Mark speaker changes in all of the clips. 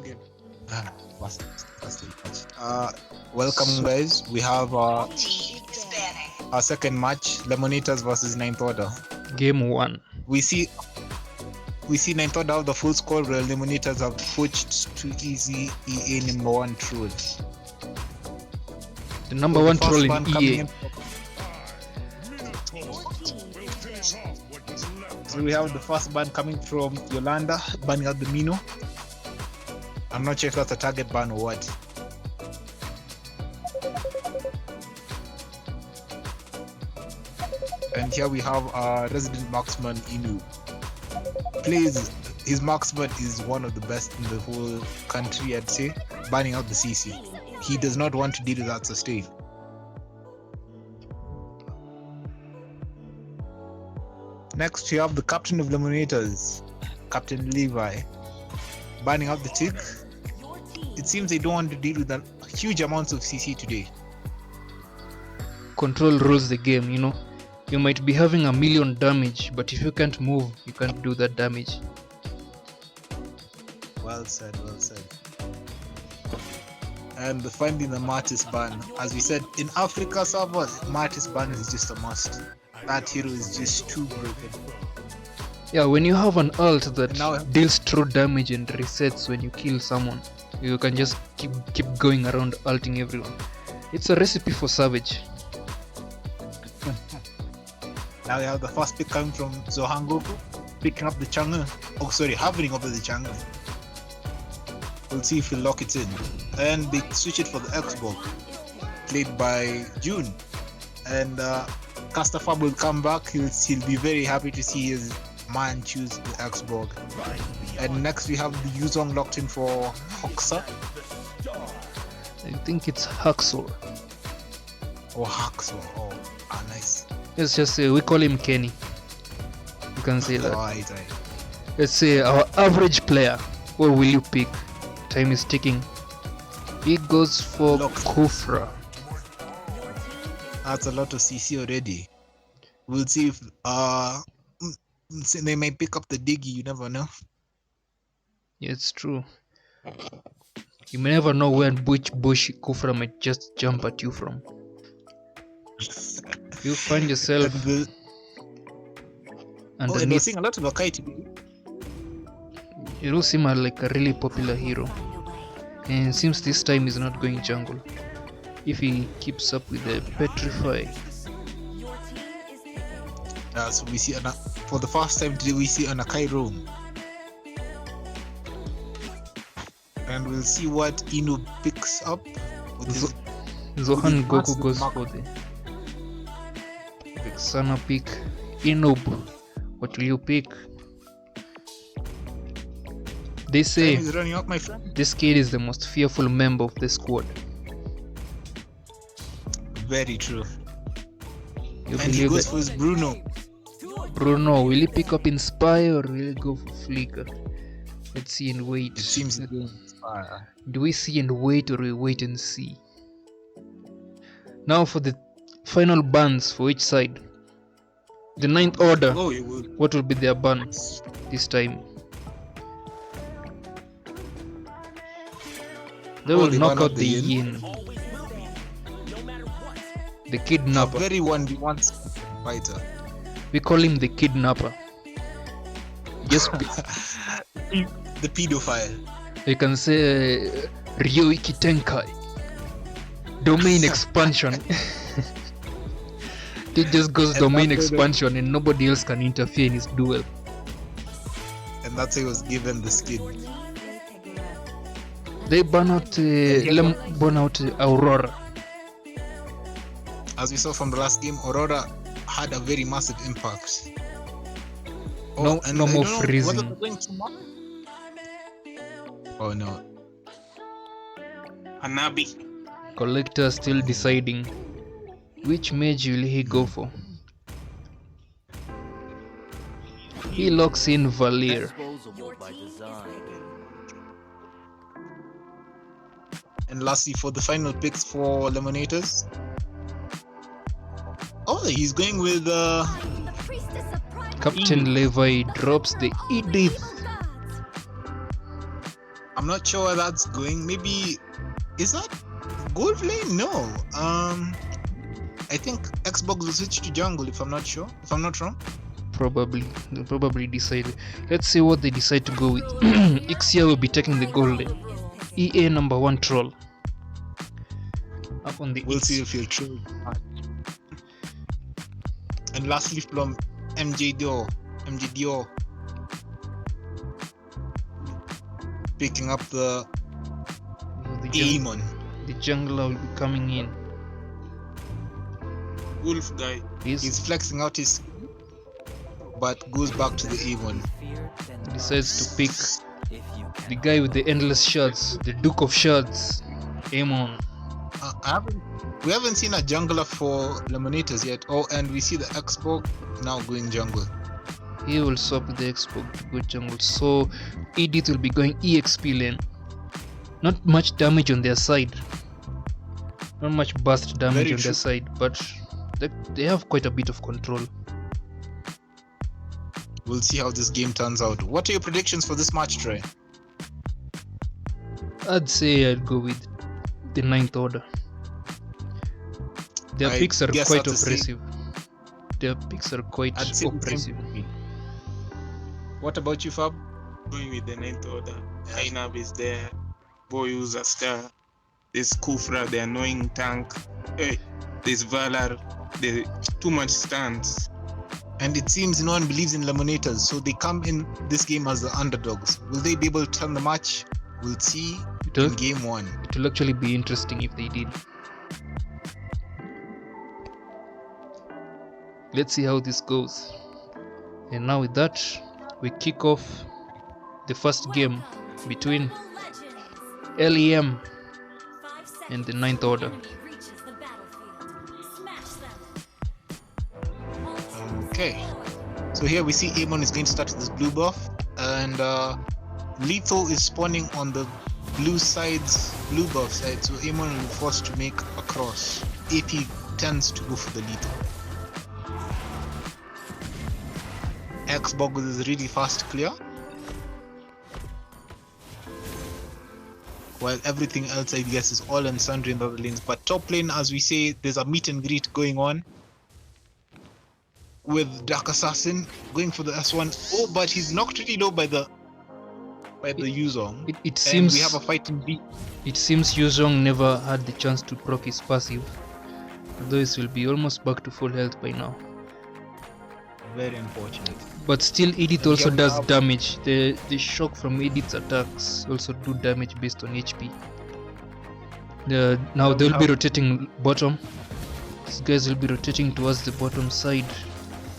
Speaker 1: game. Welcome guys. We have our second match, Lemonitas versus Ninth Order.
Speaker 2: Game 1.
Speaker 1: We see Ninth Order have the full score, where Lemonitas have pushed to easy EA number 1 troll.
Speaker 2: The number one troll in EA.
Speaker 1: So we have the first ban coming from Yolanda, banning out the Mino. I'm not sure if that's a target ban or what. And here we have our resident marksman Inu. His marksman is one of the best in the whole country, I'd say, banning out the CC. He does not want to deal with that sustain. Next we have the captain of Lemonators, Captain Levi, banning out the Tig. It seems they don't want to deal with that huge amounts of CC today.
Speaker 2: Control rules the game, you know. You might be having 1,000,000 damage, but if you can't move, you can't do that damage.
Speaker 1: Well said, well said. And finding the Martis ban. As we said, in Africa servers, Martis ban is just a must. That hero is just too broken.
Speaker 2: Yeah, when you have an ult that deals true damage and resets when you kill someone, you can just keep going around ulting everyone. It's a recipe for Savage.
Speaker 1: Now we have the first pick coming from Zohangoku, picking up the Chang'e. Oh sorry, hovering over the Chang'e. We'll see if he'll lock it in. And they switch it for the Xbox, played by June. And Castafab will come back. He'll be very happy to see his man choose the Xbox. And next we have the Yuzong locked in for Hoxa.
Speaker 2: I think it's Haxor.
Speaker 1: Or Haxor. Oh, nice.
Speaker 2: Let's just say we call him Kenny. You can say that.
Speaker 1: Right.
Speaker 2: Let's say our average player. What will you pick? Time is ticking. He goes for Kufra.
Speaker 1: That's a lot of CC already. We'll see if they might pick up the Diggy. You never know.
Speaker 2: Yeah, it's true. You may never know which bush Kufra might just jump at you from. You find yourself
Speaker 1: and we're seeing a lot of Akai today.
Speaker 2: You do seem like a really popular hero, and seems this time he's not going jungle if he keeps up with the Petrify.
Speaker 1: So we see for the first time today we see an Akai roam, and we'll see what Inu picks up with his
Speaker 2: Zohan Goku goes for the Sana pick. Inub, what will you pick? They say
Speaker 1: up, my friend.
Speaker 2: This kid is the most fearful member of the squad.
Speaker 1: Very true.
Speaker 2: You
Speaker 1: and he goes for his Bruno.
Speaker 2: Bruno, will he pick up Inspire or will he go for Flicker? Let's see and wait.
Speaker 1: It seems to be Inspire.
Speaker 2: Do we see and wait or we wait and see? Now for the final bans for each side. The Ninth Order. What will be their ban this time? They will knock out the Yin. The Kidnapper.
Speaker 1: A very 1v1 fighter.
Speaker 2: We call him the Kidnapper. Just
Speaker 1: the pedophile.
Speaker 2: You can say Ryoiki Tenkai. Domain expansion. It just goes domain expansion and nobody else can interfere in his duel.
Speaker 1: And that's how he was given the skin.
Speaker 2: They burn out Aurora.
Speaker 1: As we saw from the last game, Aurora had a very massive impact.
Speaker 2: No more freezing.
Speaker 1: Oh no. Hanabi.
Speaker 2: Collector still deciding which mage will he go for. He locks in Valir.
Speaker 1: And lastly, for the final picks for Lemonators. Oh, he's going with
Speaker 2: Captain Levi drops the Edith.
Speaker 1: I'm not sure where that's going. Maybe is that gold lane? No. I think Xbox will switch to jungle if I'm not sure. If I'm not wrong.
Speaker 2: Probably. They'll probably decide. Let's see what they decide to go with. Ixia will be taking the gold lane. EA number 1 troll. Up on the
Speaker 1: We'll
Speaker 2: X.
Speaker 1: see if he'll troll. And lastly from MJ Dior picking up the Amon.
Speaker 2: The jungler will be coming in.
Speaker 3: Wolf guy.
Speaker 1: He's flexing out his, but goes back to the Amon.
Speaker 2: Decides to pick the guy with the endless shards, the Duke of Shards, Amon.
Speaker 1: We haven't seen a jungler for Lemonators yet. Oh, and we see the Expo now going jungle.
Speaker 2: He will swap the Expo to go jungle. So Edith will be going EXP lane. Not much damage on their side. Not much burst damage
Speaker 1: Very
Speaker 2: on their side, but they have quite a bit of control.
Speaker 1: We'll see how this game turns out. What are your predictions for this match, Trey?
Speaker 2: I'd say I'd go with the 9th order. Their picks are quite oppressive. Their picks are quite oppressive.
Speaker 1: What about you, Fab?
Speaker 3: Going with the 9th order. Ainab is there. Boyuz a star. There's Kufra, the annoying tank. Hey, there's Valar. There's too much stands.
Speaker 1: And it seems no one believes in Lemonators, so they come in this game as the underdogs. Will they be able to turn the match? We'll see in game 1.
Speaker 2: It will actually be interesting if they did. Let's see how this goes. And now with that, we kick off the first game between LEM and the 9th order.
Speaker 1: Okay, so here we see Amon is going to start with this blue buff, and Lethal is spawning on the blue buff side, so Amon will be forced to make a cross. AP tends to go for the Lethal. Xbox is really fast clear, while everything else I guess is all and sundry in the other lanes. But top lane, as we say, there's a meet and greet going on with Dark Assassin going for the S1. Oh, but he's knocked really low by the Yuzong.
Speaker 2: It seems
Speaker 1: we have a fight in B.
Speaker 2: It seems Yuzong never had the chance to proc his passive, although he will be almost back to full health by now.
Speaker 1: Very unfortunate.
Speaker 2: But still, Edith also does damage. The shock from Edith's attacks also do damage based on HP. Now they'll be rotating bottom. These guys will be rotating towards the bottom side,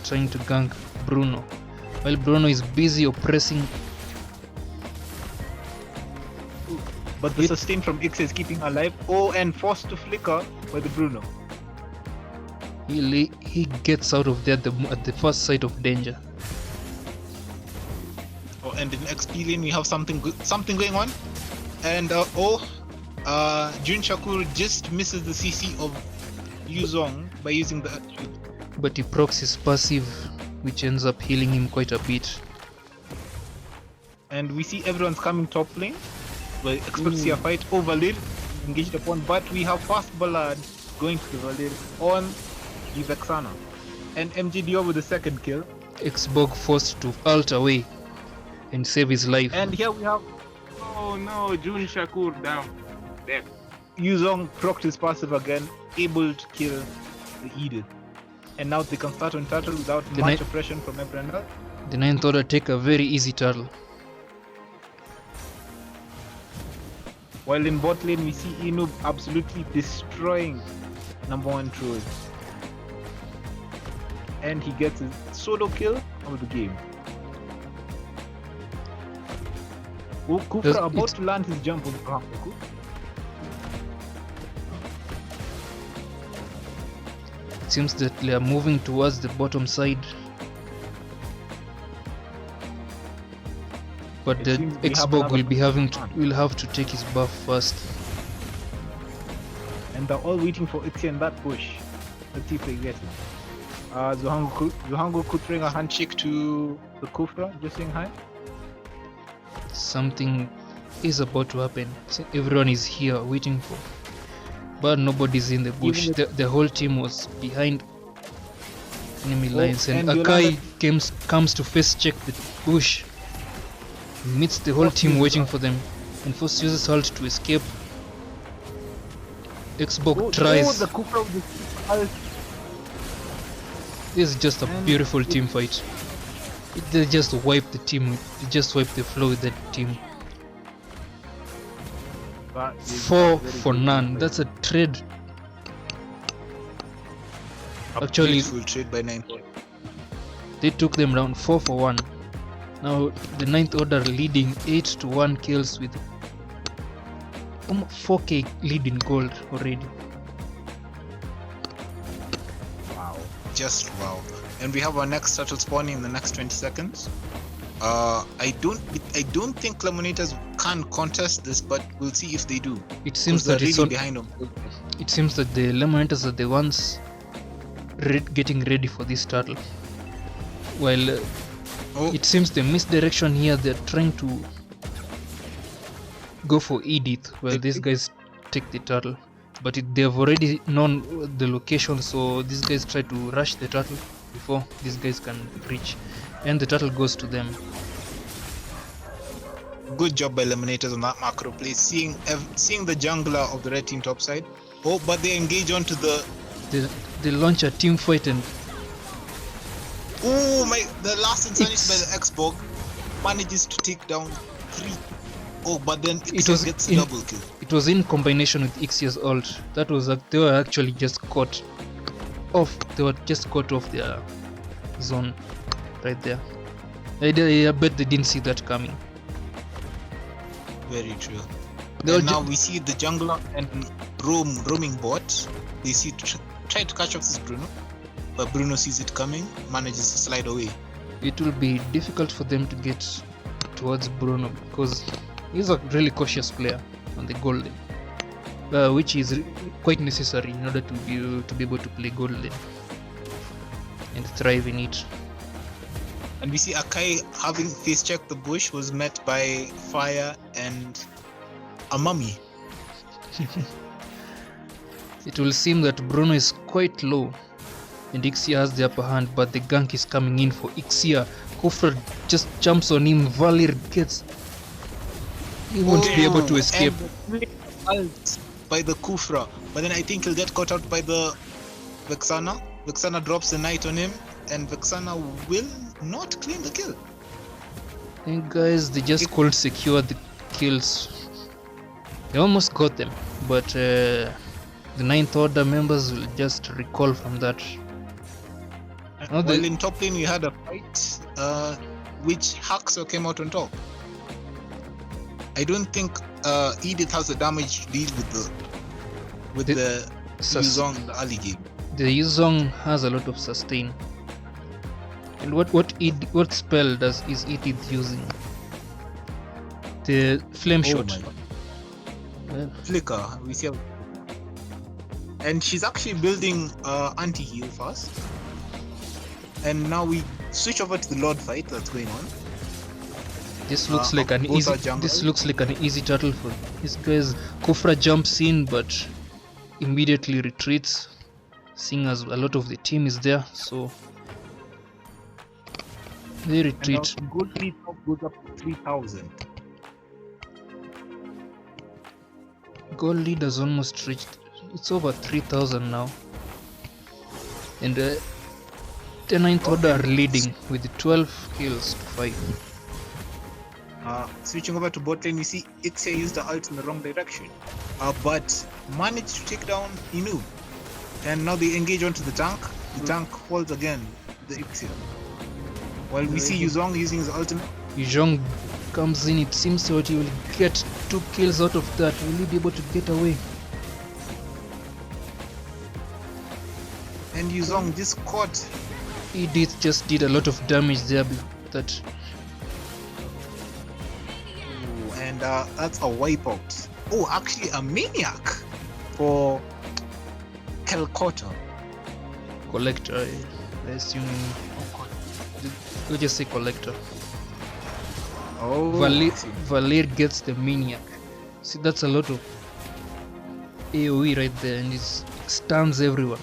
Speaker 2: trying to gank Bruno, while Bruno is busy oppressing.
Speaker 1: But the sustain from Ix is keeping alive. Oh, and forced to flicker by the Bruno.
Speaker 2: He gets out of there at the first sight of danger.
Speaker 1: Oh, and in XP lane we have something going on. And Jun Shakur just misses the CC of Yuzong by using the attribute.
Speaker 2: But he procs his passive, which ends up healing him quite a bit.
Speaker 1: And we see everyone's coming top lane. We expect to see a fight. Oh, Valir engaged upon, but we have fast Ballad going to Valir on Vexana. And MJ Dior with the second kill.
Speaker 2: Xbog forced to ult away and save his life.
Speaker 1: And here we have...
Speaker 3: Oh no, Jun Shakur down. There.
Speaker 1: Yuzong procced his passive again, able to kill the Edith. And now they can start on turtle without much oppression from everyone else.
Speaker 2: The 9th order take a very easy turtle.
Speaker 1: While in bot lane we see Inub absolutely destroying number 1 troll. And he gets his solo kill of the game. Kufra about to land his jump on the ground.
Speaker 2: It seems that they are moving towards the bottom side. But the Xbog will have to take his buff first.
Speaker 1: And they're all waiting for Ixia in that bush. Let's see if they get it. Zohango could bring a handshake to the Kufra, just saying hi.
Speaker 2: Something is about to happen. So everyone is here waiting for, but nobody's in the bush. The whole team was behind enemy lines, and Akai comes to face check the bush. He meets the whole team waiting for them, and Force uses ult to escape. Xbox tries.
Speaker 1: The Kufra of the
Speaker 2: This is just a beautiful team fight. They just wipe the team. They just wipe the flow with that team. 4 for none. That's a trade. Actually,
Speaker 1: trade by 9.
Speaker 2: they took them down 4 for 1. Now the 9th order leading 8-1 kills with 4k lead in gold already.
Speaker 1: Wow. Just wow. And we have our next turtle spawning in the next 20 seconds. I don't think Lemonators can contest this, but we'll see if they do.
Speaker 2: It seems that it's
Speaker 1: really behind them.
Speaker 2: It seems that the Lemonators are the ones getting ready for this turtle. While it seems the misdirection here, they're trying to go for Edith, while these guys take the turtle. But they've already known the location, so these guys try to rush the turtle before these guys can reach, and the turtle goes to them.
Speaker 1: Good job by Lemonators on that macro play, seeing the jungler of the red team topside. Oh, but they engage onto
Speaker 2: they launch a team fight, and
Speaker 1: the last Insanity by the Xbox manages to take down 3. Oh, but then Ixia gets double kill.
Speaker 2: It was in combination with Ixia's ult. That was they were actually just caught off. They were just caught off their zone right there. I bet they didn't see that coming.
Speaker 1: Very true. And now we see the jungler and roaming bot. They see try to catch up this Bruno, but Bruno sees it coming, manages to slide away.
Speaker 2: It will be difficult for them to get towards Bruno because he's a really cautious player on the golden, which is quite necessary in order to be able to play golden and thrive in it.
Speaker 1: And we see Akai, having face checked the bush, was met by fire and a mummy.
Speaker 2: It will seem that Bruno is quite low and Ixia has the upper hand, but the gank is coming in for Ixia. Kufra just jumps on him. Valir gets... He won't be able to escape.
Speaker 1: By the Kufra, but then I think he'll get caught out by the Vexana. Vexana drops the knight on him, and Vexana will not claim the kill.
Speaker 2: And guys, they just couldn't secure the kills. They almost got them, but the 9th order members will just recall from that.
Speaker 1: Well, in top lane we had a fight which Haxo came out on top. I don't think Edith has the damage to deal with the Yuzong in the early game.
Speaker 2: The Yuzong has a lot of sustain. And what spell is Edith using? The flame shot.
Speaker 1: Well, Flicker, we see. And she's actually building anti-heal fast. And now we switch over to the Lord fight that's going on.
Speaker 2: This looks like an easy turtle for these guys. Kufra jumps in but immediately retreats, seeing as a lot of the team is there, so they retreat.
Speaker 1: Gold lead goes up to 3,000.
Speaker 2: Gold lead has almost reached, it's over 3,000 now. And the 9th order are leading with 12 kills to 5.
Speaker 1: Switching over to bot lane, we see Ixia used the ult in the wrong direction, but managed to take down Inu. And now they engage onto the tank. The tank falls again, the Ixia. While we see Yuzong using his ultimate.
Speaker 2: Yuzong comes in, it seems that he will get 2 kills out of that. Will he be able to get away?
Speaker 1: And Yuzong just caught.
Speaker 2: Edith just did a lot of damage there. That.
Speaker 1: And that's a wipeout. Oh, actually a maniac for Calcutta.
Speaker 2: Collector, I assume. We'll just say collector.
Speaker 1: Oh,
Speaker 2: Valir,
Speaker 1: I see.
Speaker 2: Valir gets the Maniac. See, that's a lot of AoE right there, and it stuns everyone.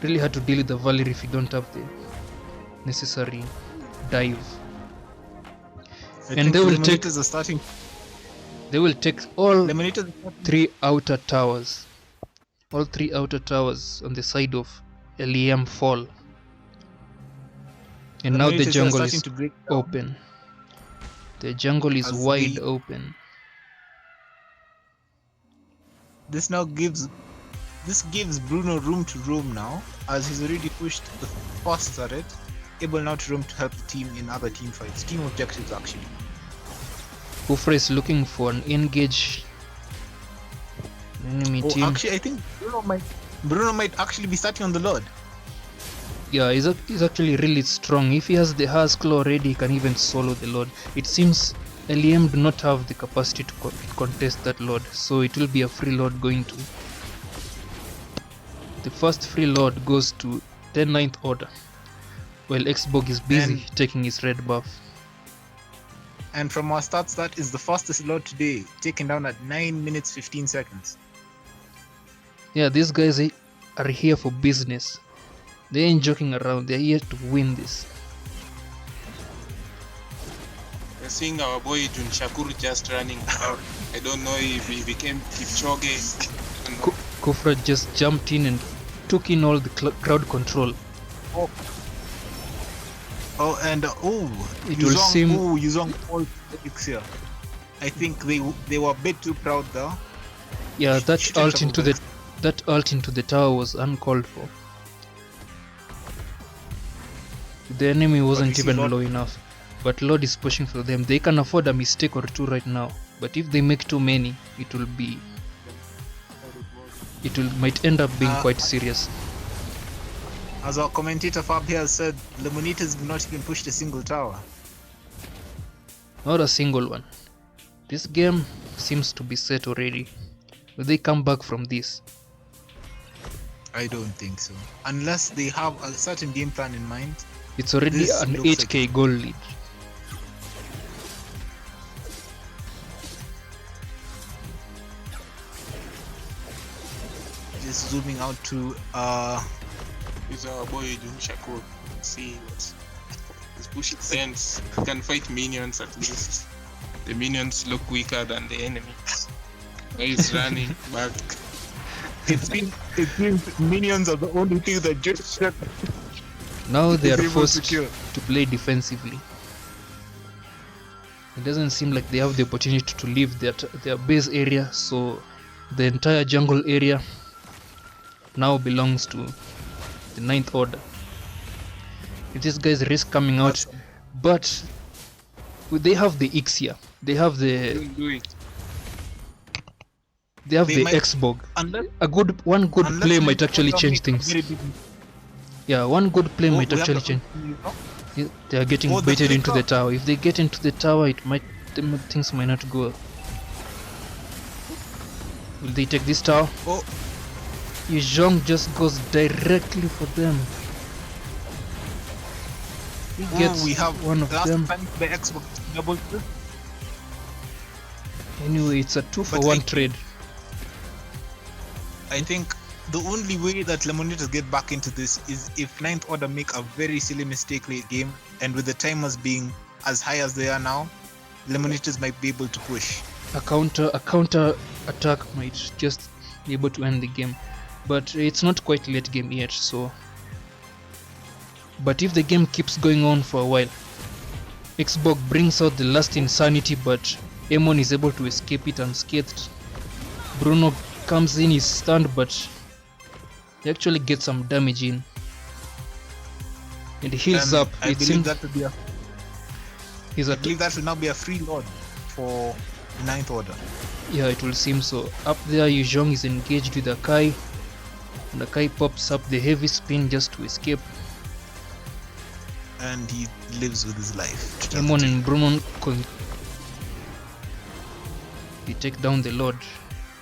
Speaker 2: Really hard to deal with the Valir if you don't have the necessary dive.
Speaker 1: I
Speaker 2: And
Speaker 1: think
Speaker 2: they will take
Speaker 1: Lemonitas are starting.
Speaker 2: all
Speaker 1: Lemonitas.
Speaker 2: 3 outer towers. All 3 outer towers on the side of LEM fall. And now the
Speaker 1: Lemonitas are
Speaker 2: jungle
Speaker 1: starting
Speaker 2: is
Speaker 1: to break down
Speaker 2: open. The jungle is
Speaker 1: as
Speaker 2: wide
Speaker 1: they.
Speaker 2: open.
Speaker 1: This gives Bruno room to roam now, as he's already pushed the first turret, able now to roam to help the team in other team fights, team objectives actually.
Speaker 2: Kufra is looking for an engage enemy team.
Speaker 1: Actually, I think Bruno might actually be starting on the Lord.
Speaker 2: Yeah, he's actually really strong. If he has the Has Claw already, he can even solo the Lord. It seems LEM do not have the capacity to contest that Lord, so it will be a free Lord going to. The first free Lord goes to the 9th Order, while Xbog is busy taking his red buff.
Speaker 1: And from our stats, that is the fastest Lord today, taken down at 9 minutes 15 seconds.
Speaker 2: Yeah, these guys are here for business. They ain't joking around, they're here to win this.
Speaker 3: We're seeing our boy Jun Shakur just running out. I don't know if he became Kipchoge. I don't know.
Speaker 2: Kufra just jumped in and took in all the crowd control.
Speaker 1: And
Speaker 2: It will seem
Speaker 1: Yuzong all picks here. I think they were a bit too proud there.
Speaker 2: Yeah, that ult into the tower was uncalled for. The enemy wasn't even low enough, but Lord is pushing for them. They can afford a mistake or two right now, but if they make too many, might end up being quite serious.
Speaker 1: As our commentator Fab here said, Lemonitas have not even pushed a single tower.
Speaker 2: Not a single one. This game seems to be set already. Will they come back from this?
Speaker 1: I don't think so. Unless they have a certain game plan in mind.
Speaker 2: It's already an 8k goal lead.
Speaker 1: Just zooming out to
Speaker 3: Is our boy Jun Shakur. See what he's pushing sense. He can fight minions at least. The minions look weaker than the enemy. He's running back.
Speaker 1: it seems minions are the only thing that just
Speaker 2: Now they are
Speaker 1: able
Speaker 2: forced
Speaker 1: to
Speaker 2: to play defensively. It doesn't seem like they have the opportunity to leave their base area, so the entire jungle area now belongs to the 9th Order. If these guys risk coming out, but they have the Ixia, they have the Xbog. One good play might actually change things. Yeah, one good play might actually change. Yeah, they are getting baited into the tower. If they get into the tower, things might not go. Will they take this tower? Yuzhong just goes directly for them. He gets one of them.
Speaker 1: The Xbox double.
Speaker 2: Anyway, it's a 2-for-1 trade.
Speaker 1: I think the only way that Lemonitas get back into this is if 9th Order make a very silly mistake late game, and with the timers being as high as they are now, Lemonitas might be able to push.
Speaker 2: A counter attack might just be able to end the game, but it's not quite late game yet. So, but if the game keeps going on for a while, Xbox brings out the last insanity, but Amon is able to escape it unscathed. Bruno comes in, he's stunned, but he actually gets some damage in, and he heals up.
Speaker 1: I believe that will now be a free Lord for 9th Order.
Speaker 2: Yeah, it will seem so. Up there, Yuzhong is engaged with Akai, and Akai pops up the heavy spin just to escape.
Speaker 1: And he lives with his life.
Speaker 2: Amon and Bruno they take down the Lord,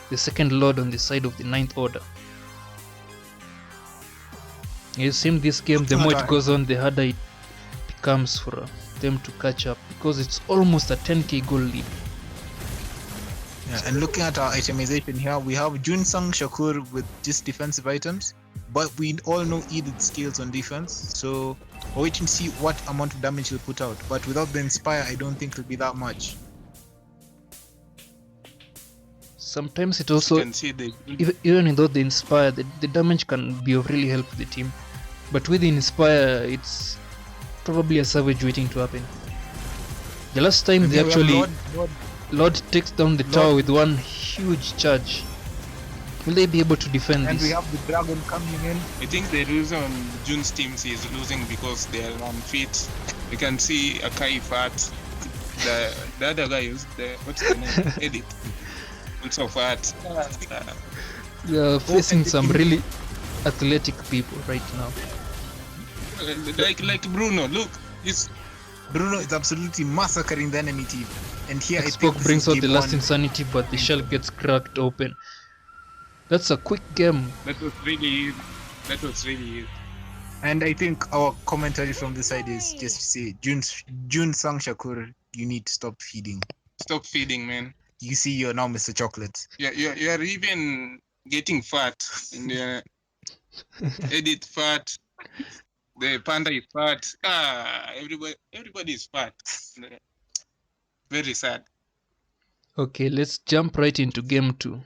Speaker 2: the second Lord on the side of the 9th Order. It seems this game, the more it goes on, the harder it becomes for them to catch up because it's almost a 10k goal lead.
Speaker 1: Yeah, and looking at our itemization here, we have Junsang Shakur with just defensive items, but we all know Edith's skills on defense, so we're waiting to see what amount of damage he'll put out. But without the Inspire, I don't think it'll be that much.
Speaker 2: Sometimes it
Speaker 3: You
Speaker 2: also,
Speaker 3: can see the
Speaker 2: even without the Inspire, the damage can be of really help to the team. But with the Inspire, it's probably a savage waiting to happen. The last time they actually... Lord takes down the tower with one huge charge. Will they be able to defend
Speaker 1: and
Speaker 2: this?
Speaker 1: we have the Dragon coming in.
Speaker 3: I think the reason June's team is losing because they are unfit. You can see Akai fat. The other guy is what's the name? Edit. Also fat.
Speaker 2: They are facing some really athletic people right now.
Speaker 3: Like Bruno, look,
Speaker 1: Bruno is absolutely massacring the enemy team. And here I think
Speaker 2: Xbox
Speaker 1: this
Speaker 2: brings
Speaker 1: is
Speaker 2: out the
Speaker 1: game
Speaker 2: last
Speaker 1: one.
Speaker 2: insanity, but the shell gets cracked open. That's a quick game.
Speaker 3: that was really easy.
Speaker 1: And I think our commentary from this side is just to say, Jun Sang Shakur, you need to stop feeding.
Speaker 3: Stop feeding, man.
Speaker 1: You see, you're now Mr. Chocolate.
Speaker 3: You are even getting fat. And Edit fat. The panda is fat. Everybody is fat. Very sad.
Speaker 2: Okay, let's jump right into game 2.